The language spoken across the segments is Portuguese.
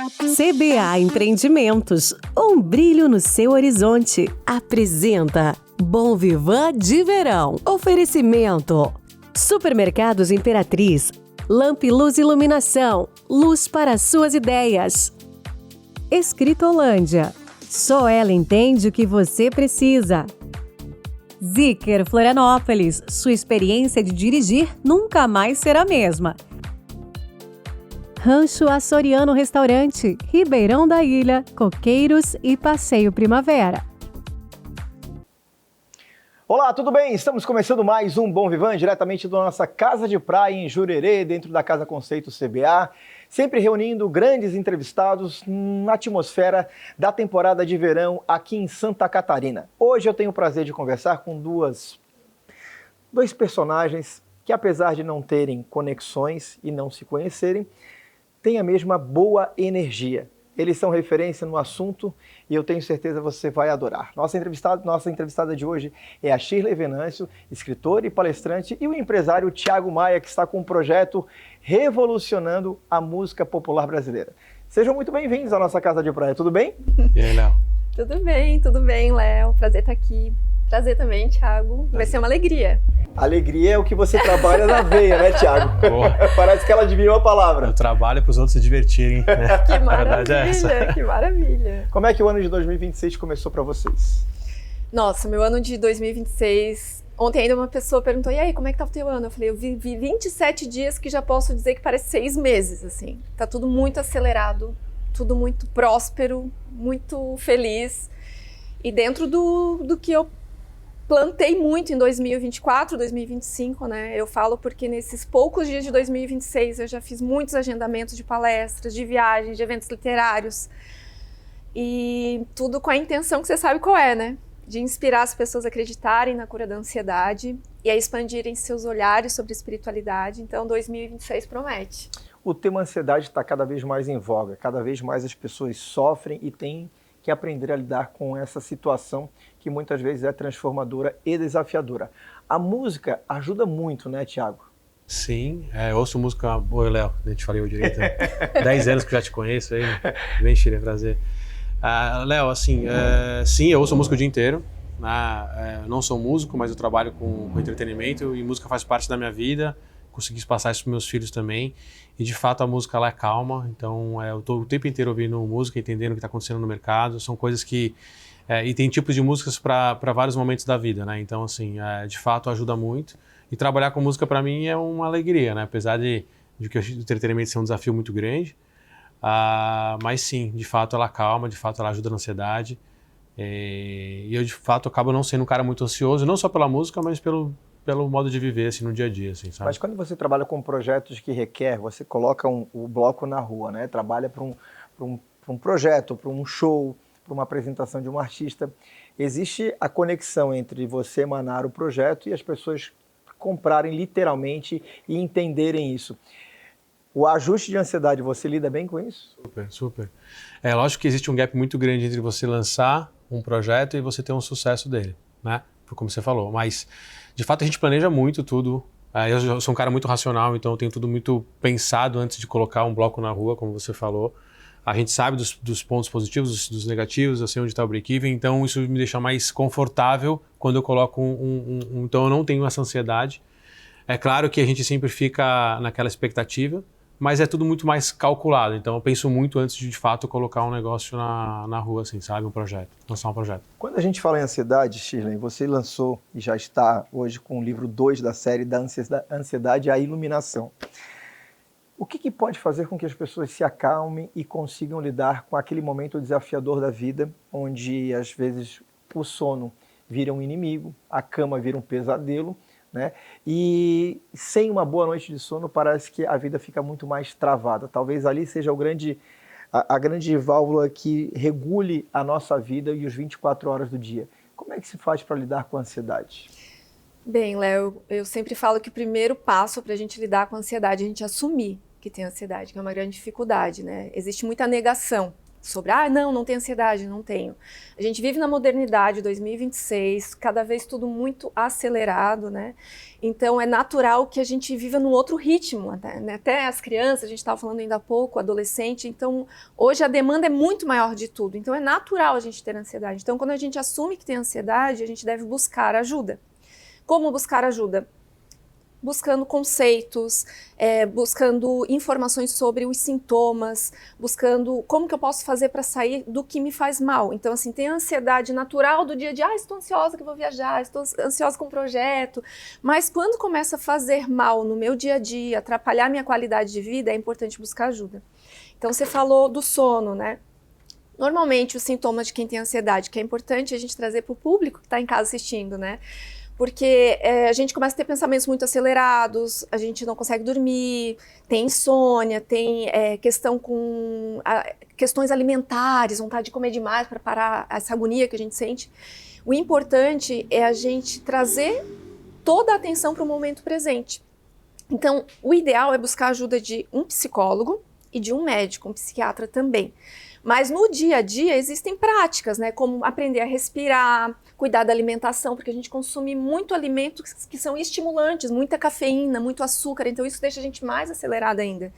CBA Empreendimentos, um brilho no seu horizonte. Apresenta Bom Vivan de Verão. Oferecimento Supermercados Imperatriz, Lamp Luz Iluminação, luz para suas ideias. Escritolândia, só ela entende o que você precisa. Zicker Florianópolis, sua experiência de dirigir nunca mais será a mesma. Rancho Açoriano Restaurante, Ribeirão da Ilha, Coqueiros e Passeio Primavera. Olá, tudo bem? Estamos começando mais um Bom Vivan, diretamente da nossa casa de praia em Jurerê, dentro da Casa Conceito CBA, sempre reunindo grandes entrevistados na atmosfera da temporada de verão aqui em Santa Catarina. Hoje eu tenho o prazer de conversar com dois personagens que, apesar de não terem conexões e não se conhecerem, têm a mesma boa energia. Eles são referência no assunto e eu tenho certeza que você vai adorar. Nossa entrevistada de hoje é a Shirley Venâncio, escritora e palestrante, e o empresário Thiago Maia, que está com um projeto revolucionando a música popular brasileira. Sejam muito bem-vindos à nossa casa de praia, tudo bem? E aí, Léo? Tudo bem, Léo. Prazer estar aqui. Prazer também, Thiago. Vai ser uma alegria. Alegria é o que você trabalha na veia, né, Thiago? Parece que ela adivinhou a palavra. Eu trabalho para os outros se divertirem, né? Que maravilha, que maravilha. Como é que o ano de 2026 começou para vocês? Nossa, meu ano de 2026... Ontem ainda uma pessoa perguntou, e aí, como é que tá o teu ano? Eu falei, eu vivi 27 dias que já posso dizer que parece 6 meses, assim. Tá tudo muito acelerado, tudo muito próspero, muito feliz. E dentro do que eu plantei muito em 2024, 2025, né? Eu falo porque nesses poucos dias de 2026 eu já fiz muitos agendamentos de palestras, de viagens, de eventos literários. E tudo com a intenção que você sabe qual é, né? De inspirar as pessoas a acreditarem na cura da ansiedade e a expandirem seus olhares sobre a espiritualidade. Então, 2026 promete. O tema ansiedade está cada vez mais em voga, cada vez mais as pessoas sofrem e têm que aprender a lidar com essa situação que muitas vezes é transformadora e desafiadora. A música ajuda muito, né, Thiago? Sim, eu ouço música... Oi, Léo, a gente falou direito. 10 anos que eu já te conheço aí, bem cheio, prazer. Léo, assim, sim, eu ouço música o dia inteiro. Eu não sou músico, mas eu trabalho com entretenimento e música faz parte da minha vida. Consegui passar isso para meus filhos também. E de fato a música ela é calma, então eu estou o tempo inteiro ouvindo música, entendendo o que está acontecendo no mercado. São coisas que... e tem tipos de músicas para vários momentos da vida, né? Então, assim, de fato ajuda muito. E trabalhar com música para mim é uma alegria, né? Apesar de que o entretenimento ser um desafio muito grande. Mas sim, de fato ela acalma, de fato ela ajuda na ansiedade. E eu de fato acabo não sendo um cara muito ansioso, não só pela música, mas pelo modo de viver assim, no dia a dia. Assim, sabe? Mas quando você trabalha com projetos que requer, você coloca o bloco na rua, né? Trabalha para um projeto, para um show, para uma apresentação de um artista. Existe a conexão entre você emanar o projeto e as pessoas comprarem literalmente e entenderem isso. O ajuste de ansiedade, você lida bem com isso? Super, super. É lógico que existe um gap muito grande entre você lançar um projeto e você ter um sucesso dele, né? Como você falou, mas de fato a gente planeja muito tudo. Eu sou um cara muito racional, então eu tenho tudo muito pensado antes de colocar um bloco na rua, como você falou. A gente sabe dos pontos positivos, dos negativos, eu sei onde está o break-even, então isso me deixa mais confortável quando eu coloco então eu não tenho essa ansiedade. É claro que a gente sempre fica naquela expectativa, mas é tudo muito mais calculado, então eu penso muito antes de fato colocar um negócio na rua, assim, sabe? Lançar um projeto. Quando a gente fala em ansiedade, Shirley, você lançou e já está hoje com o livro 2 da série da Ansiedade à Iluminação. O que pode fazer com que as pessoas se acalmem e consigam lidar com aquele momento desafiador da vida, onde às vezes o sono vira um inimigo, a cama vira um pesadelo, né? E sem uma boa noite de sono parece que a vida fica muito mais travada. Talvez ali seja a grande válvula que regule a nossa vida e os 24 horas do dia. Como é que se faz para lidar com a ansiedade? Bem, Léo, eu sempre falo que o primeiro passo para a gente lidar com a ansiedade é a gente assumir que tem ansiedade, que é uma grande dificuldade, né? Existe muita negação sobre, não tenho ansiedade, não tenho. A gente vive na modernidade, 2026, cada vez tudo muito acelerado, né? Então é natural que a gente viva num outro ritmo, né? Até as crianças, a gente estava falando ainda há pouco, adolescente, então hoje a demanda é muito maior de tudo, então é natural a gente ter ansiedade. Então quando a gente assume que tem ansiedade, a gente deve buscar ajuda. Como buscar ajuda? Buscando conceitos, buscando informações sobre os sintomas, buscando como que eu posso fazer para sair do que me faz mal. Então, assim, tem a ansiedade natural do dia a dia, estou ansiosa que vou viajar, estou ansiosa com o projeto, mas quando começa a fazer mal no meu dia a dia, atrapalhar minha qualidade de vida, é importante buscar ajuda. Então, você falou do sono, né? Normalmente, os sintomas de quem tem ansiedade, que é importante a gente trazer para o público que está em casa assistindo, né? Porque a gente começa a ter pensamentos muito acelerados, a gente não consegue dormir, tem insônia, tem questão com questões alimentares, vontade de comer demais para parar essa agonia que a gente sente. O importante é a gente trazer toda a atenção para o momento presente. Então, o ideal é buscar a ajuda de um psicólogo e de um médico, um psiquiatra também. Mas no dia a dia existem práticas, né? Como aprender a respirar, cuidar da alimentação, porque a gente consome muito alimentos que são estimulantes, muita cafeína, muito açúcar, então isso deixa a gente mais acelerada ainda.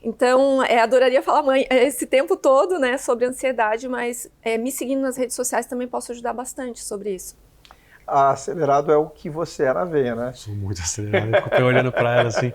Então, adoraria falar esse tempo todo, né, sobre ansiedade, mas me seguindo nas redes sociais também posso ajudar bastante sobre isso. Acelerado é o que você é na veia, né? Sou muito acelerado, eu fico olhando para ela assim.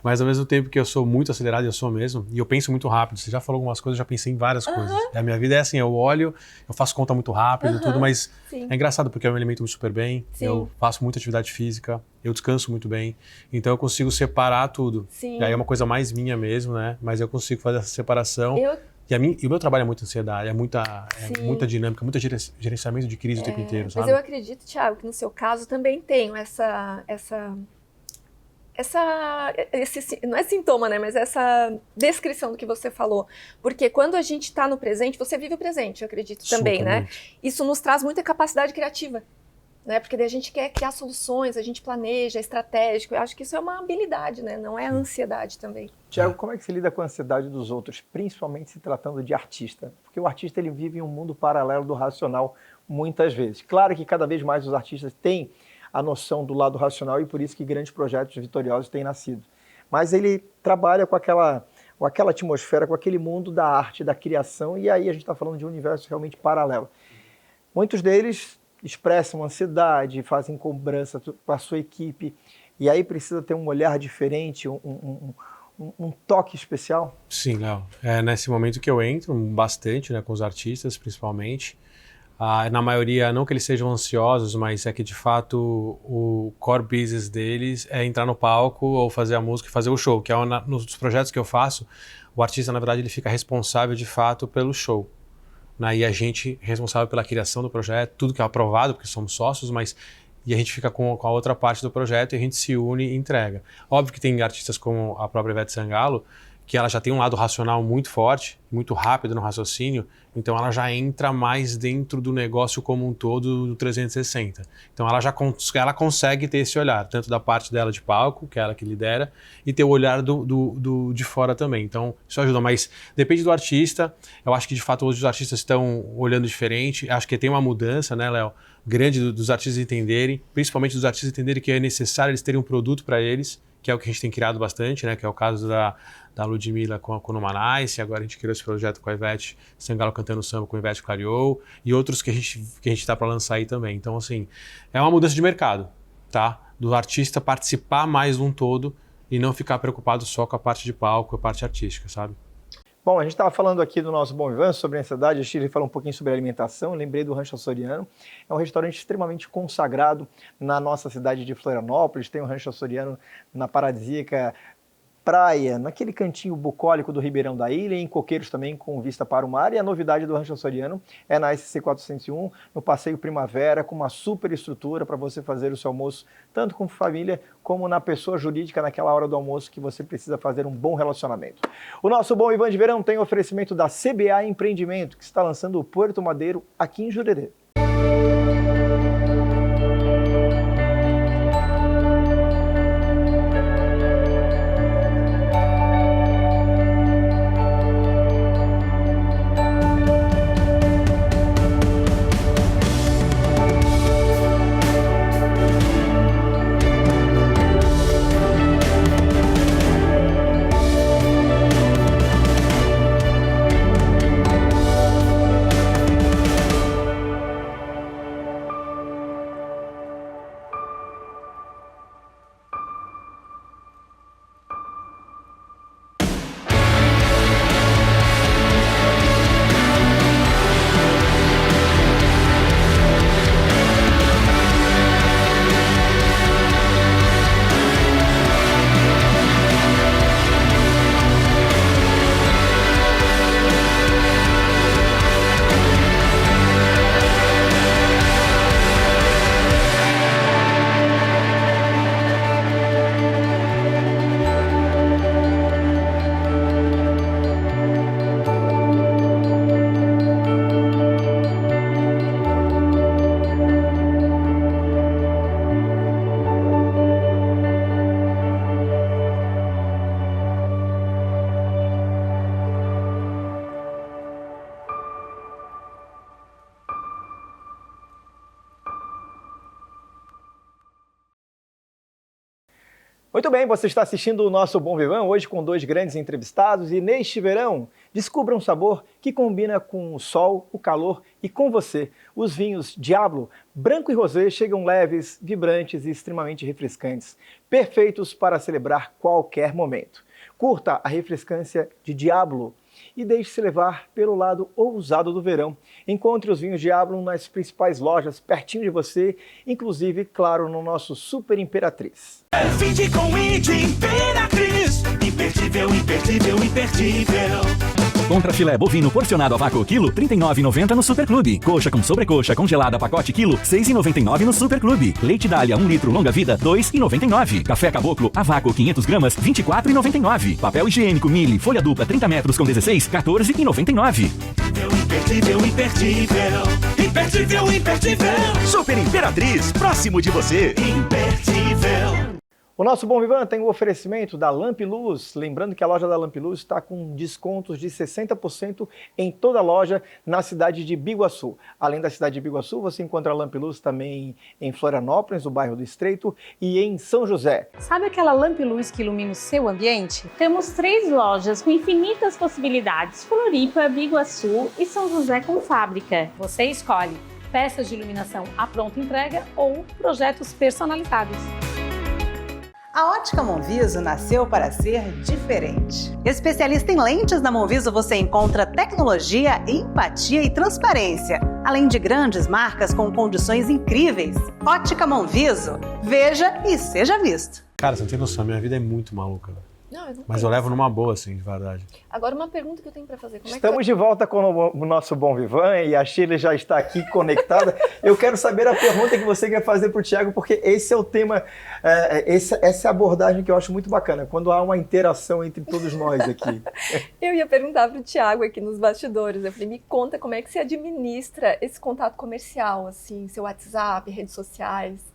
Mas ao mesmo tempo que eu sou muito acelerado, eu sou mesmo, e eu penso muito rápido. Você já falou algumas coisas, eu já pensei em várias coisas. A minha vida é assim, eu olho, eu faço conta muito rápido, tudo, mas sim. É engraçado porque eu me alimento super bem, Sim. eu faço muita atividade física, eu descanso muito bem, então eu consigo separar tudo. Sim. E aí é uma coisa mais minha mesmo, né? Mas eu consigo fazer essa separação. E o meu trabalho é muita ansiedade, é muita dinâmica, muito gerenciamento de crise o tempo inteiro, sabe? Mas eu acredito, Thiago, que no seu caso também tenho não é sintoma, né, mas essa descrição do que você falou. Porque quando a gente está no presente, você vive o presente, eu acredito também, né? Isso nos traz muita capacidade criativa. Né? Porque daí a gente quer criar soluções, a gente planeja, é estratégico. Eu acho que isso é uma habilidade, né? Não é a ansiedade também. Tiago, como é que você lida com a ansiedade dos outros, principalmente se tratando de artista? Porque o artista ele vive em um mundo paralelo do racional muitas vezes. Claro que cada vez mais os artistas têm a noção do lado racional e por isso que grandes projetos vitoriosos têm nascido. Mas ele trabalha com aquela atmosfera, com aquele mundo da arte, da criação, e aí a gente está falando de um universo realmente paralelo. Muitos deles expressam ansiedade, fazem cobrança com a sua equipe, e aí precisa ter um olhar diferente, um toque especial? Sim, Léo. É nesse momento que eu entro bastante, né, com os artistas, principalmente. Na maioria, não que eles sejam ansiosos, mas é que de fato o core business deles é entrar no palco ou fazer a música e fazer o show, que é nos projetos que eu faço, o artista, na verdade, ele fica responsável de fato pelo show. E a gente responsável pela criação do projeto, tudo que é aprovado, porque somos sócios, e a gente fica com a outra parte do projeto e a gente se une e entrega. Óbvio que tem artistas como a própria Ivete Sangalo, que ela já tem um lado racional muito forte, muito rápido no raciocínio, então ela já entra mais dentro do negócio como um todo do 360. Então ela consegue ter esse olhar, tanto da parte dela de palco, que é ela que lidera, e ter o olhar de fora também. Então isso ajuda, mas depende do artista. Eu acho que de fato hoje os artistas estão olhando diferente, acho que tem uma mudança, né, Léo, grande dos artistas entenderem, principalmente dos artistas entenderem que é necessário eles terem um produto para eles, que é o que a gente tem criado bastante, né? Que é o caso da Ludmilla com o Numanice, agora a gente criou esse projeto com a Ivete Sangalo cantando samba com a Ivete Clareou, e outros que a gente tá para lançar aí também. Então, assim, é uma mudança de mercado, tá? Do artista participar mais de um todo e não ficar preocupado só com a parte de palco, a parte artística, sabe? Bom, a gente estava falando aqui do nosso Bom Vivant sobre ansiedade, a Shirley falou um pouquinho sobre alimentação, lembrei do Rancho Açoriano, é um restaurante extremamente consagrado na nossa cidade de Florianópolis, tem o Rancho Açoriano na paradisíaca praia, naquele cantinho bucólico do Ribeirão da Ilha, e em Coqueiros também, com vista para o mar. E a novidade do Rancho Açoriano é na SC 401, no Passeio Primavera, com uma super estrutura para você fazer o seu almoço, tanto com família, como na pessoa jurídica, naquela hora do almoço que você precisa fazer um bom relacionamento. O nosso Bom Vivant de Verão tem oferecimento da CBA Empreendimento, que está lançando o Porto Madeiro aqui em Jurerê. Muito bem, você está assistindo o nosso Bom Vivan, hoje com 2 grandes entrevistados, e neste verão, descubra um sabor que combina com o sol, o calor e com você. Os vinhos Diablo, branco e rosé, chegam leves, vibrantes e extremamente refrescantes, perfeitos para celebrar qualquer momento. Curta a refrescância de Diablo e deixe-se levar pelo lado ousado do verão. Encontre os vinhos Diablo nas principais lojas, pertinho de você, inclusive, claro, no nosso Super Imperatriz. Vinde com ID Imperatriz, imperdível, imperdível, imperdível. Contra filé bovino porcionado a vácuo quilo, R$ 39,90 no Superclube. Coxa com sobrecoxa congelada pacote quilo, R$ 6,99 no Superclube. Leite Dália 1 litro longa vida, R$ 2,99. Café Caboclo a vácuo 500 gramas, R$ 24,99. Papel higiênico Mille, folha dupla 30 metros com 16, R$ 14,99. Imperdível, imperdível, imperdível, imperdível. Super Imperatriz, próximo de você. Imperdível. O nosso Bom Vivan tem o oferecimento da Lamp Luz. Lembrando que a loja da Lamp Luz está com descontos de 60% em toda a loja na cidade de Biguaçu. Além da cidade de Biguaçu, você encontra a Lamp Luz também em Florianópolis, no bairro do Estreito, e em São José. Sabe aquela Lamp Luz que ilumina o seu ambiente? Temos 3 lojas com infinitas possibilidades: Floripa, Biguaçu e São José com fábrica. Você escolhe peças de iluminação à pronta entrega ou projetos personalizados. A Ótica Monviso nasceu para ser diferente. Especialista em lentes, na Monviso você encontra tecnologia, empatia e transparência, além de grandes marcas com condições incríveis. Ótica Monviso, veja e seja visto. Cara, você não tem noção, minha vida é muito maluca. Não, eu não Mas eu levo numa boa, assim, de verdade. Agora, uma pergunta que eu tenho para fazer. Estamos de volta com o nosso Bom Vivan e a Shirley já está aqui conectada. Eu quero saber a pergunta que você quer fazer para o Thiago, porque esse é o tema, essa é a abordagem que eu acho muito bacana, quando há uma interação entre todos nós aqui. Eu ia perguntar para o Thiago aqui nos bastidores. Eu falei, me conta como é que você administra esse contato comercial, assim, seu WhatsApp, redes sociais.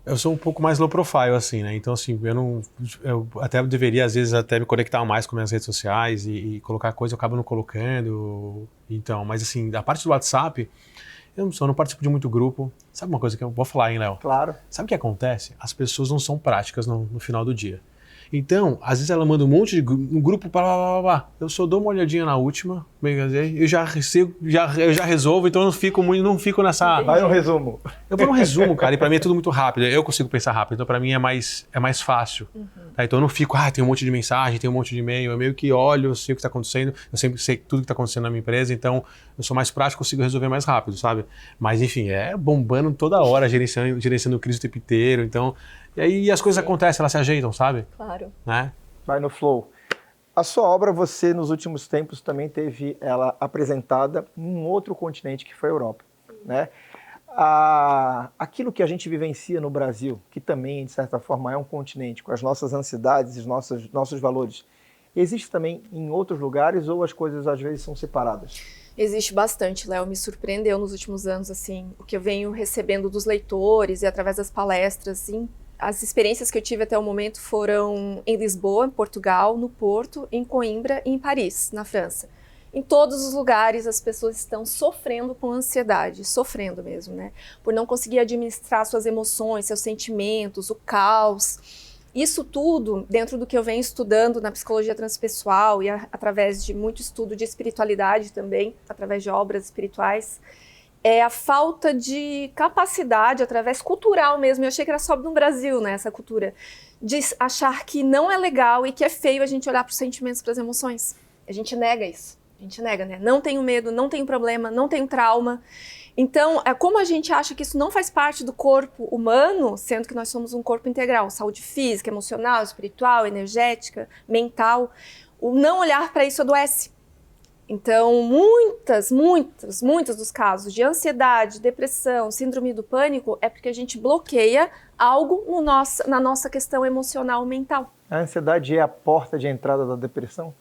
Eu sou um pouco mais low profile, assim, né? Então, assim, eu até deveria, às vezes, até me conectar mais com minhas redes sociais e colocar coisa, eu acabo não colocando. Então, mas assim, da parte do WhatsApp, eu não participo de muito grupo. Sabe uma coisa que eu vou falar, hein, Léo? Claro. Sabe o que acontece? As pessoas não são práticas no final do dia. Então, às vezes ela manda um monte de um grupo, eu só dou uma olhadinha na última, eu já resolvo, então eu não fico nessa... Vai no resumo. Eu vou no resumo, cara, e pra mim é tudo muito rápido, eu consigo pensar rápido, então pra mim é mais fácil. Tá? Então eu não fico, tem um monte de mensagem, tem um monte de e-mail, eu meio que olho, eu sei o que tá acontecendo, eu sempre sei tudo que tá acontecendo na minha empresa, então eu sou mais prático, consigo resolver mais rápido, sabe? Mas enfim, é bombando toda hora, gerenciando crise o tempo inteiro, então... E aí as coisas acontecem, elas se ajeitam, sabe? Claro. Né? Vai no flow. A sua obra, você nos últimos tempos também teve ela apresentada em um outro continente que foi a Europa, né? Aquilo que a gente vivencia no Brasil, que também, de certa forma, é um continente, com as nossas ansiedades e nossos valores, existe também em outros lugares ou as coisas às vezes são separadas? Existe bastante, Léo. Me surpreendeu nos últimos anos, assim, o que eu venho recebendo dos leitores e através das palestras, assim. As experiências que eu tive até o momento foram em Lisboa, em Portugal, no Porto, em Coimbra e em Paris, na França. Em todos os lugares as pessoas estão sofrendo com ansiedade, sofrendo mesmo, né? Por não conseguir administrar suas emoções, seus sentimentos, o caos. Isso tudo, dentro do que eu venho estudando na psicologia transpessoal e através de muito estudo de espiritualidade também, através de obras espirituais, é a falta de capacidade, através cultural mesmo, eu achei que era só no Brasil, né, essa cultura, de achar que não é legal e que é feio a gente olhar para os sentimentos, para as emoções. A gente nega isso, a gente nega, né? Não tenho medo, não tenho problema, não tenho trauma. Então, como a gente acha que isso não faz parte do corpo humano, sendo que nós somos um corpo integral, saúde física, emocional, espiritual, energética, mental, o não olhar para isso adoece. Então, muitos dos casos de ansiedade, depressão, síndrome do pânico é porque a gente bloqueia algo na nossa questão emocional mental. A ansiedade é a porta de entrada da depressão?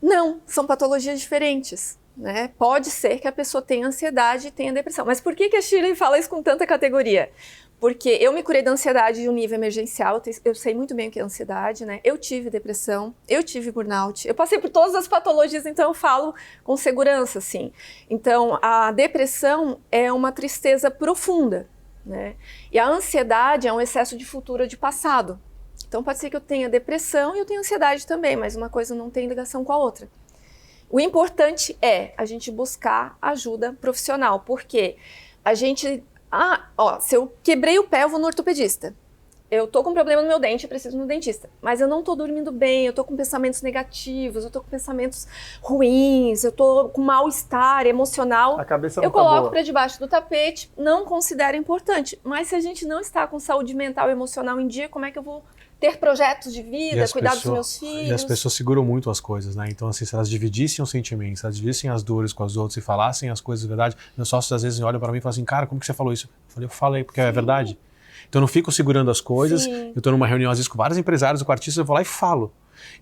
Não, são patologias diferentes. Né? Pode ser que a pessoa tenha ansiedade e tenha depressão. Mas por que a Shirley fala isso com tanta categoria? Porque eu me curei da ansiedade de um nível emergencial, eu sei muito bem o que é ansiedade, né? Eu tive depressão, eu tive burnout, eu passei por todas as patologias, então eu falo com segurança, assim. Então, a depressão é uma tristeza profunda, né? E a ansiedade é um excesso de futuro ou de passado. Então pode ser que eu tenha depressão e eu tenha ansiedade também, mas uma coisa não tem ligação com a outra. O importante é a gente buscar ajuda profissional, porque a gente... se eu quebrei o pé, eu vou no ortopedista. Eu tô com problema no meu dente, eu preciso ir no dentista. Mas eu não tô dormindo bem, eu tô com pensamentos negativos, eu tô com pensamentos ruins, eu tô com mal-estar emocional. A cabeça não eu tá coloco boa. para debaixo do tapete, não considero importante. Mas se a gente não está com saúde mental e emocional em dia, como é que eu vou ter projetos de vida, cuidar dos meus filhos? E as pessoas seguram muito as coisas, né? Então, assim, se elas dividissem os sentimentos, se elas dividissem as dores com os outros e falassem as coisas de verdade, meus sócios às vezes olham para mim e falam assim, cara, como que você falou isso? Eu falei porque é verdade. Então eu não fico segurando as coisas, eu estou numa reunião às vezes com vários empresários, com artistas, eu vou lá e falo.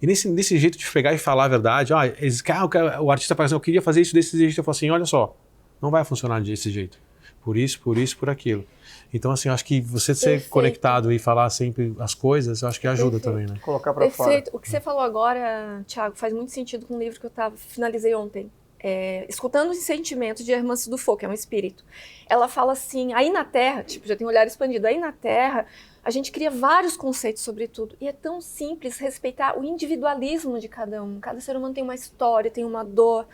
E nesse jeito de pegar e falar a verdade, o artista parece, eu queria fazer isso desse jeito, eu falo assim, olha só, não vai funcionar desse jeito. Por isso, por aquilo. Então, assim, eu acho que você ser conectado e falar sempre as coisas, eu acho que ajuda também, né? Colocar para fora. Perfeito. O que você falou agora, Thiago, faz muito sentido com um livro que eu finalizei ontem. Escutando os sentimentos de Hermance Dufault, que é um espírito. Ela fala assim, aí na Terra, já tem um olhar expandido, aí na Terra a gente cria vários conceitos sobre tudo, e é tão simples respeitar o individualismo de cada um. Cada ser humano tem uma história, tem uma dor,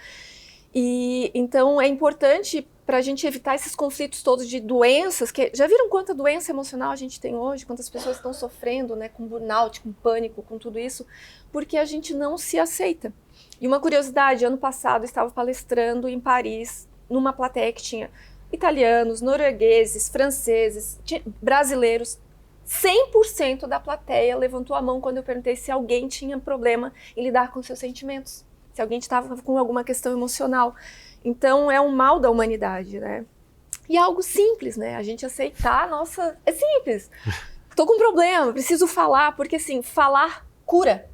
e então é importante para a gente evitar esses conflitos todos de doenças, que já viram quanta doença emocional a gente tem hoje, quantas pessoas estão sofrendo, né, com burnout, com pânico, com tudo isso, porque a gente não se aceita. E uma curiosidade, ano passado eu estava palestrando em Paris, numa plateia que tinha italianos, noruegueses, franceses, brasileiros. 100% da plateia levantou a mão quando eu perguntei se alguém tinha problema em lidar com seus sentimentos, se alguém estava com alguma questão emocional. Então é um mal da humanidade, né? E é algo simples, né? A gente aceitar, nossa, é simples. Tô com um problema, preciso falar, porque assim, falar cura.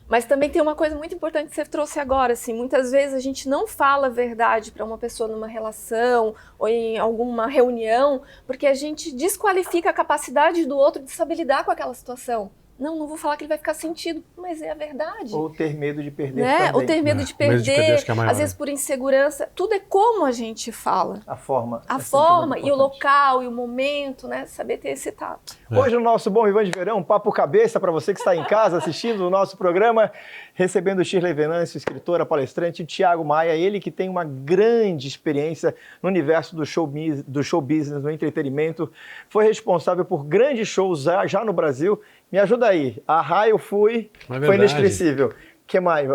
Mas também tem uma coisa muito importante que você trouxe agora, assim, muitas vezes a gente não fala a verdade para uma pessoa numa relação ou em alguma reunião, porque a gente desqualifica a capacidade do outro de saber lidar com aquela situação. Não vou falar que ele vai ficar sentido, mas é a verdade. Ou ter medo de perder também. Ou ter medo de perder, acho que é maior, às vezes por insegurança. Tudo é como a gente fala. A forma. A forma e o local e o momento, né? Saber ter esse tato. Hoje no nosso Bom Vivan de Verão, papo cabeça para você que está em casa assistindo o nosso programa, recebendo Shirley Venâncio, escritora, palestrante, e Thiago Maia, ele que tem uma grande experiência no universo do show business, no entretenimento, foi responsável por grandes shows já no Brasil. Me ajuda aí. A Raio foi inesquecível. Que mais?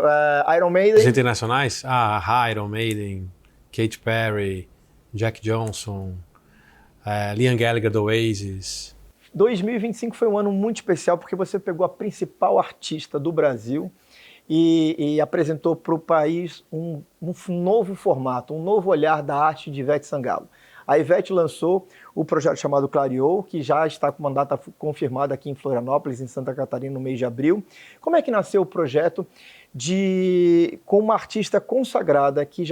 Iron Maiden. Os internacionais? Iron Maiden, Katy Perry, Jack Johnson, Liam Gallagher do Oasis. 2025 foi um ano muito especial porque você pegou a principal artista do Brasil e apresentou para o país um novo formato, um novo olhar da arte de Ivete Sangalo. A Ivete lançou o projeto chamado Clareou, que já está com uma data confirmada aqui em Florianópolis, em Santa Catarina, no mês de abril. Como é que nasceu o projeto com uma artista consagrada que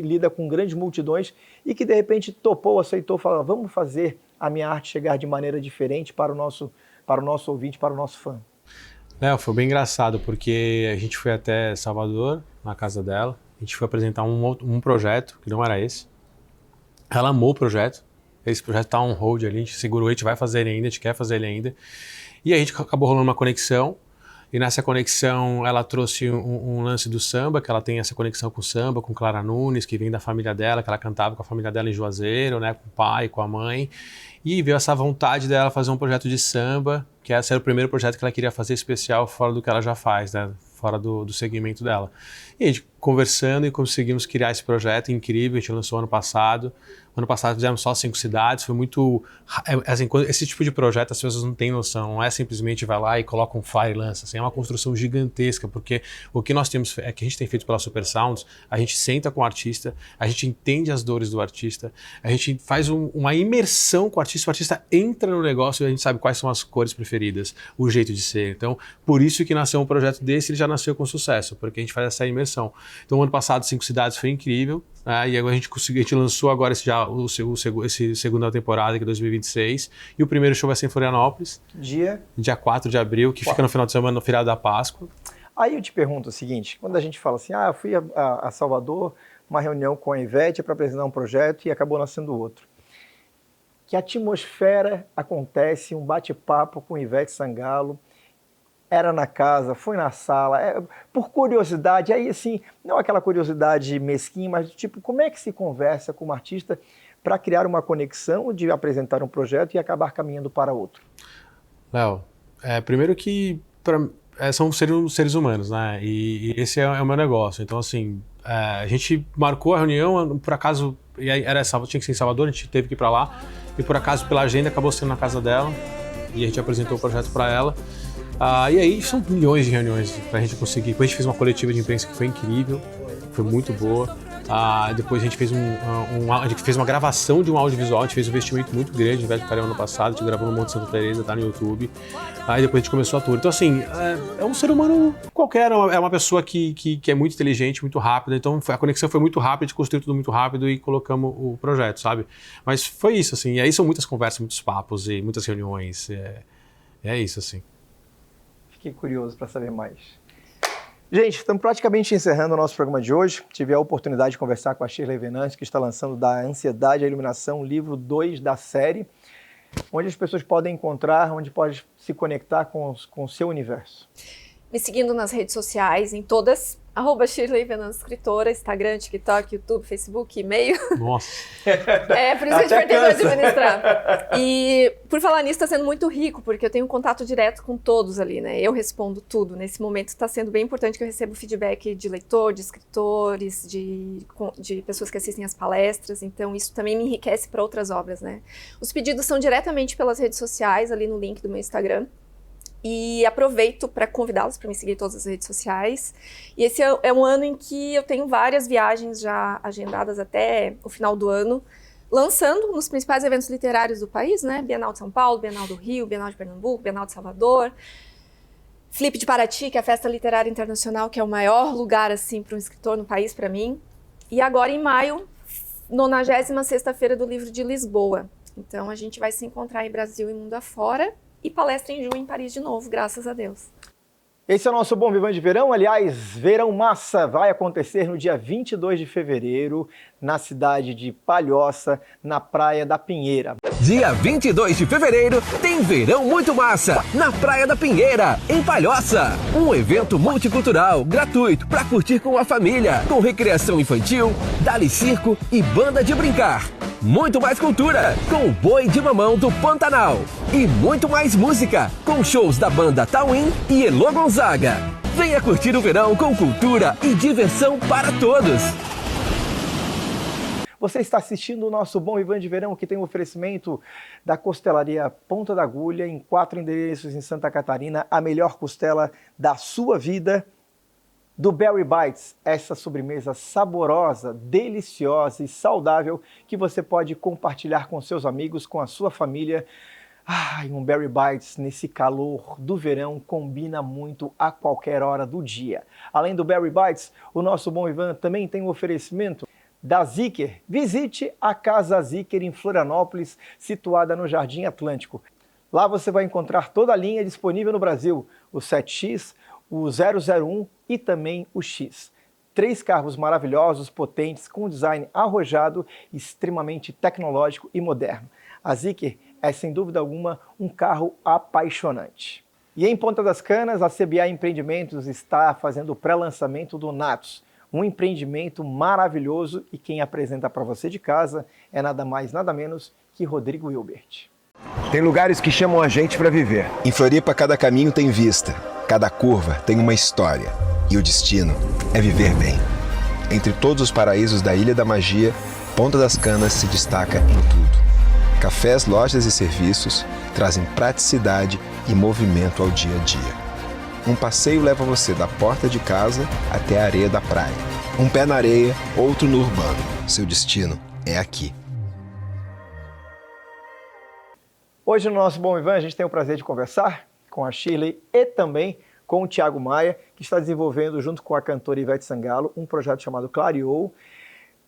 lida com grandes multidões e que de repente topou, aceitou, falou, vamos fazer a minha arte chegar de maneira diferente para o nosso ouvinte, para o nosso fã? Léo, foi bem engraçado, porque a gente foi até Salvador, na casa dela, a gente foi apresentar um projeto, que não era esse. Ela amou o projeto, esse projeto está on hold ali, a gente segurou, a gente vai fazer ele ainda, a gente quer fazer ele ainda. E a gente acabou rolando uma conexão, e nessa conexão ela trouxe um lance do samba, que ela tem essa conexão com o samba, com Clara Nunes, que vem da família dela, que ela cantava com a família dela em Juazeiro, né, com o pai, com a mãe. E veio essa vontade dela fazer um projeto de samba, que esse era o primeiro projeto que ela queria fazer especial fora do que ela já faz, né? Fora do segmento dela. E a gente conversando e conseguimos criar esse projeto incrível, a gente lançou ano passado. Ano passado fizemos só 5 cidades, foi muito... Assim, esse tipo de projeto as pessoas não têm noção, não é simplesmente vai lá e coloca um flyer e lança, assim, é uma construção gigantesca, porque o que nós temos, que a gente tem feito pela Super Sounds, a gente senta com o artista, a gente entende as dores do artista, a gente faz uma imersão com o artista entra no negócio e a gente sabe quais são as cores preferidas, o jeito de ser. Então, por isso que nasceu um projeto desse, ele já nasceu com sucesso, porque a gente faz essa imersão. Então, ano passado, 5 cidades foi incrível, e agora a gente lançou agora esse segunda temporada, que é 2026, e o primeiro show vai ser em Florianópolis, dia 4 de abril, que fica no final de semana, no feriado da Páscoa. Aí eu te pergunto o seguinte, quando a gente fala assim, eu fui a Salvador, uma reunião com a Ivete para apresentar um projeto e acabou nascendo outro. que atmosfera acontece, um bate-papo com Ivete Sangalo, era na casa, foi na sala, por curiosidade, aí assim, não aquela curiosidade mesquinha, mas tipo, como é que se conversa com uma artista para criar uma conexão de apresentar um projeto e acabar caminhando para outro? Léo, primeiro que são seres humanos, né? E esse é o meu negócio. Então, assim, a gente marcou a reunião, por acaso, e aí tinha que ser em Salvador, a gente teve que ir para lá, e por acaso, pela agenda, acabou sendo na casa dela, e a gente apresentou o projeto para ela. E aí são milhões de reuniões pra gente conseguir. Depois a gente fez uma coletiva de imprensa que foi incrível, foi muito boa. Depois a gente fez a gente fez uma gravação de um audiovisual, a gente fez um investimento muito grande no Ivete Carioca ano passado, a gente gravou no Monte Santa Teresa, tá no YouTube. Aí depois a gente começou a tour. Então assim, é um ser humano qualquer, é uma pessoa que é muito inteligente, muito rápida, então a conexão foi muito rápida, a gente construiu tudo muito rápido e colocamos o projeto, sabe? Mas foi isso, assim, e aí são muitas conversas, muitos papos e muitas reuniões, é isso, assim. Fiquei curioso para saber mais. Gente, estamos praticamente encerrando o nosso programa de hoje. Tive a oportunidade de conversar com a Shirley Venâncio, que está lançando Da Ansiedade à Iluminação, livro 2 da série, onde as pessoas podem encontrar, onde pode se conectar com o seu universo. Me seguindo nas redes sociais, em todas, @Shirley Venâncio Escritora, Instagram, TikTok, YouTube, Facebook, e-mail. Nossa! Por isso que a gente vai ter que administrar. E por falar nisso, está sendo muito rico, porque eu tenho contato direto com todos ali, né? Eu respondo tudo. Nesse momento está sendo bem importante que eu recebo feedback de leitor, de escritores, de pessoas que assistem as palestras. Então isso também me enriquece para outras obras, né? Os pedidos são diretamente pelas redes sociais, ali no link do meu Instagram. E aproveito para convidá-los para me seguir em todas as redes sociais. E esse é um ano em que eu tenho várias viagens já agendadas até o final do ano, lançando nos principais eventos literários do país, né? Bienal de São Paulo, Bienal do Rio, Bienal de Pernambuco, Bienal de Salvador, Flip de Paraty, que é a Festa Literária Internacional, que é o maior lugar assim para um escritor no país para mim. E agora em maio, 96ª Feira do Livro de Lisboa. Então a gente vai se encontrar em Brasil e mundo afora. E palestra em junho em Paris de novo, graças a Deus. Esse é o nosso Bom Vivant de Verão. Aliás, Verão Massa vai acontecer no dia 22 de fevereiro, na cidade de Palhoça, na Praia da Pinheira. Dia 22 de fevereiro tem Verão Muito Massa, na Praia da Pinheira, em Palhoça. Um evento multicultural, gratuito, para curtir com a família, com recreação infantil, dali circo e banda de brincar. Muito mais cultura, com o Boi de Mamão do Pantanal. E muito mais música, com shows da banda Tawin e Elô Gonzaga. Venha curtir o verão com cultura e diversão para todos. Você está assistindo o nosso Bom Vivant de Verão, que tem um oferecimento da Costelaria Ponta da Agulha, em 4 endereços em Santa Catarina, a melhor costela da sua vida. Do Berry Bites, essa sobremesa saborosa, deliciosa e saudável que você pode compartilhar com seus amigos, com a sua família. Um Berry Bites nesse calor do verão combina muito a qualquer hora do dia. Além do Berry Bites, o nosso Bom Vivant também tem um oferecimento da Zicker. Visite a Casa Zicker em Florianópolis, situada no Jardim Atlântico. Lá você vai encontrar toda a linha disponível no Brasil, o 7X, o 001 e também o X. 3 carros maravilhosos, potentes, com design arrojado, extremamente tecnológico e moderno. A Zicker é, sem dúvida alguma, um carro apaixonante. E em Ponta das Canas, a CBA Empreendimentos está fazendo o pré-lançamento do Natos, um empreendimento maravilhoso, e quem apresenta para você de casa é nada mais, nada menos que Rodrigo Hilbert. Tem lugares que chamam a gente para viver. Em Floripa, cada caminho tem vista, cada curva tem uma história. E o destino é viver bem. Entre todos os paraísos da Ilha da Magia, Ponta das Canas se destaca em tudo. Cafés, lojas e serviços trazem praticidade e movimento ao dia a dia. Um passeio leva você da porta de casa até a areia da praia. Um pé na areia, outro no urbano. Seu destino é aqui. Hoje no nosso Bom Vivant a gente tem o prazer de conversar com a Shirley e também com o Thiago Maia, que está desenvolvendo junto com a cantora Ivete Sangalo um projeto chamado Clareou.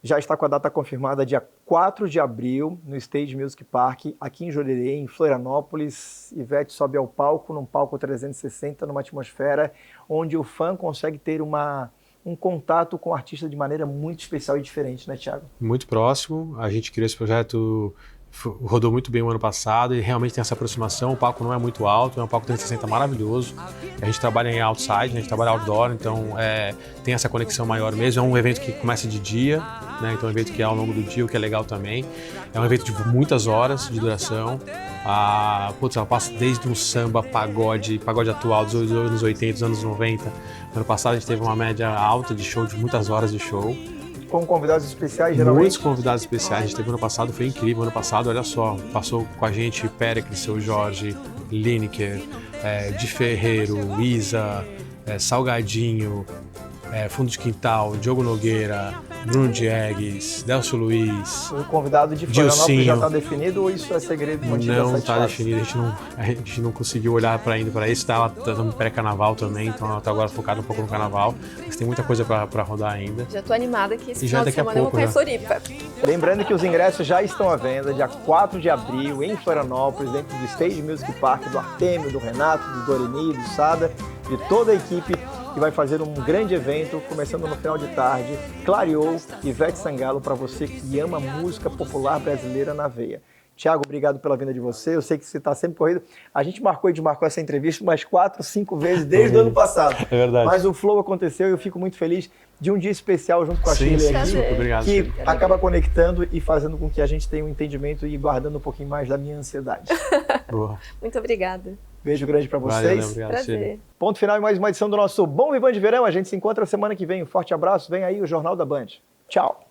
Já está com a data confirmada dia 4 de abril no Stage Music Park, aqui em Jurerê, em Florianópolis. Ivete sobe ao palco, num palco 360, numa atmosfera onde o fã consegue ter um contato com o artista de maneira muito especial e diferente, né, Thiago? Muito próximo. A gente criou esse projeto rodou muito bem o ano passado e realmente tem essa aproximação. O palco não é muito alto, é um palco 360 maravilhoso. A gente trabalha em outside, a gente trabalha outdoor, então tem essa conexão maior mesmo. É um evento que começa de dia, né? Então é um evento que é ao longo do dia, o que é legal também. É um evento de muitas horas de duração. Ela passa desde um samba, pagode atual dos anos 80, dos anos 90. No ano passado a gente teve uma média alta de show, de muitas horas de show. Com convidados especiais, geralmente? Muitos convidados especiais. A gente teve ano passado, foi incrível. Ano passado, olha só, passou com a gente Péricles, Seu Jorge, Lineker, Di Ferreiro, Isa, Salgadinho, Fundo de Quintal, Diogo Nogueira, Bruno Diegues, Delcio Luiz. O convidado de Florianópolis já está definido ou isso é segredo mantido? Não está definido, a gente não conseguiu olhar para isso, tá no pré-carnaval também, então ela está agora focada um pouco no carnaval, mas tem muita coisa para rodar ainda. Já estou animada que esse e final de semana eu vou estar em Floripa. Lembrando que os ingressos já estão à venda, dia 4 de abril, em Florianópolis, dentro do Stage Music Park, do Artemio, do Renato, do Doreni, do Sada, de toda a equipe que vai fazer um grande evento, começando no final de tarde. Clareou, Ivete Sangalo, para você que ama música popular brasileira na veia. Thiago, obrigado pela vinda de você. Eu sei que você está sempre corrido. A gente marcou essa entrevista umas 4, 5 vezes desde o ano passado. É verdade. Mas o flow aconteceu e eu fico muito feliz de um dia especial junto com a Shirley aqui, obrigado, que acaba conectando e fazendo com que a gente tenha um entendimento e guardando um pouquinho mais da minha ansiedade. Boa. Muito obrigada. Beijo grande para vocês. Valeu, obrigado, prazer. Ponto final em mais uma edição do nosso Bom Vivan de Verão. A gente se encontra semana que vem. Um forte abraço. Vem aí o Jornal da Band. Tchau.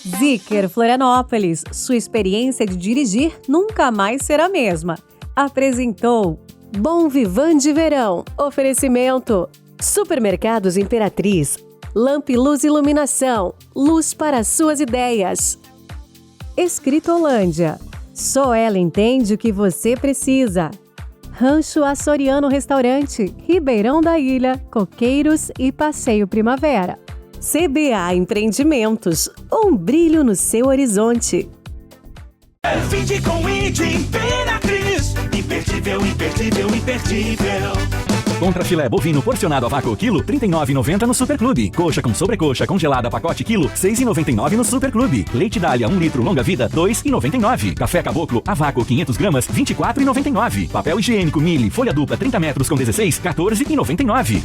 Ziker Florianópolis. Sua experiência de dirigir nunca mais será a mesma. Apresentou Bom Vivan de Verão. Oferecimento: Supermercados Imperatriz. Lamp Luz Iluminação. Luz para suas ideias. Escritolândia. Só ela entende o que você precisa. Rancho Açoriano Restaurante, Ribeirão da Ilha, Coqueiros e Passeio Primavera. CBA Empreendimentos, um brilho no seu horizonte. Vinde com ID Imperatriz, imperdível, imperdível, imperdível. Contra filé bovino porcionado a vácuo quilo, R$ 39,90 no Superclube. Coxa com sobrecoxa congelada pacote quilo, R$ 6,99 no Superclube. Leite Dália 1 litro longa vida, R$ 2,99. Café Caboclo a vácuo 500 gramas, R$ 24,99. Papel higiênico Mille, folha dupla 30 metros com 16, R$ 14,99.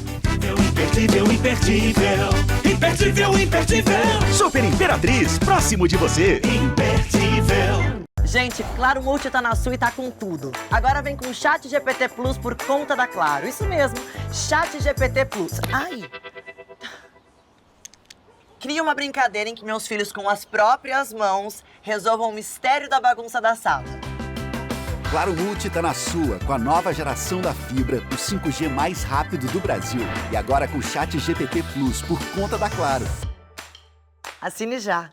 Imperdível, imperdível, imperdível, imperdível. Super Imperatriz, próximo de você. Imperdível. Gente, Claro Multi tá na sua e tá com tudo. Agora vem com Chat GPT Plus por conta da Claro. Isso mesmo, Chat GPT Plus. Ai! Cria uma brincadeira em que meus filhos com as próprias mãos resolvam o mistério da bagunça da sala. Claro Multi tá na sua, com a nova geração da fibra, o 5G mais rápido do Brasil. E agora com Chat GPT Plus por conta da Claro. Assine já.